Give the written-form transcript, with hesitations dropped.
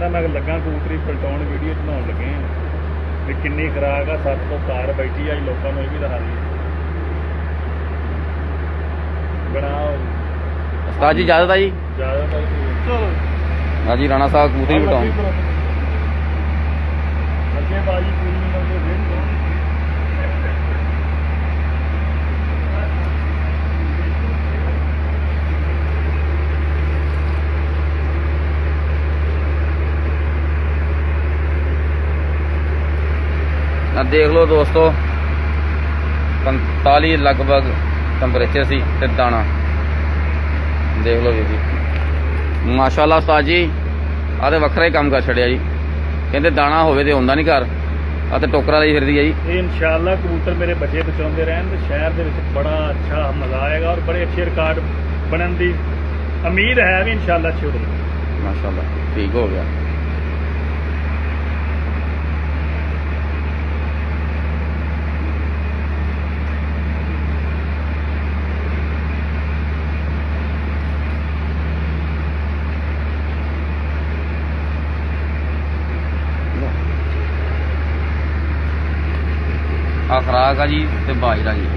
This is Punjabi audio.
ਕਹਿੰਦਾ ਮੈਂ ਲੱਗਾ ਕਬੂਤਰੀ ਪਲਟਾਉਣ ਵੀਡੀਓ ਬਣਾਉਣ ਲੱਗੇ ਆ ਵੀ ਕਿੰਨੀ ਖੁਰਾਕ ਆ 7 ਤੋਂ ਕਾਰ ਬੈਠੀ ਆ ਲੋਕਾਂ ਨੂੰ ਇਹ ਵੀ ਦਿਖਾ ਦਈਏ ਬਣਾਓ ਉਸਤਾਦ ਜੀ ਇਜਾਜ਼ਤ ਆ ਜੀ। ਜ਼ਿਆਦਾ ਤਾਂ ਚਲੋ ਹਾਂ ਜੀ ਰਾਣਾ ਸਾਹਿਬ ਕਬੂਤਰੀ ਬਟਾਉਣ ਅੱਗੇ ਬਾਜੀ ਪੂਰੀ ਨਹੀਂ ਲਾਉਂਦੇ ਫਿਰ ਆ ਦੇਖ ਲਓ ਦੋਸਤੋ 45 ਲਗਭਗ ਟੈਂਪਰੇਚਰ ਸੀ ਤੇ ਦਾਣਾ ਦੇਖ ਲਓ ਜੀ ਮਾਸ਼ਾਅੱਲਾ ਉਸਤਾਦ ਜੀ ਆਹ ਤੇ ਵੱਖਰਾ ਹੀ ਕੰਮ ਕਰ ਛੜਿਆ ਜੀ। ਕਹਿੰਦੇ ਦਾਣਾ ਹੋਵੇ ਤੇ ਹੁੰਦਾ ਨਹੀਂ ਘਰ ਆ ਤੇ ਟੋਕਰਾ ਲਈ ਫਿਰਦੀ ਹੈ ਜੀ। ਇਹ ਇਨਸ਼ਾਅੱਲਾ ਕਬੂਤਰ ਮੇਰੇ ਬੱਚੇ ਬਚਾਉਂਦੇ ਰਹਿਣ ਤੇ ਸ਼ਹਿਰ ਦੇ ਵਿੱਚ ਬੜਾ ਅੱਛਾ ਮਜ਼ਾ ਆਏਗਾ ਔਰ ਬੜੇ ਅੱਛੇ ਰਿਕਾਰਡ ਬਣਨ ਦੀ ਉਮੀਦ ਹੈ ਵੀ ਇਨਸ਼ਾਅੱਲਾ ਅੱਛੇ ਹੋਣਗੇ। ਮਾਸ਼ਾਅੱਲਾ ਠੀਕ ਹੋ ਗਿਆ। ਆ ਖਰਾਕ ਆ ਜੀ ਤੇ ਬਾਜਰਾ ਜੀ।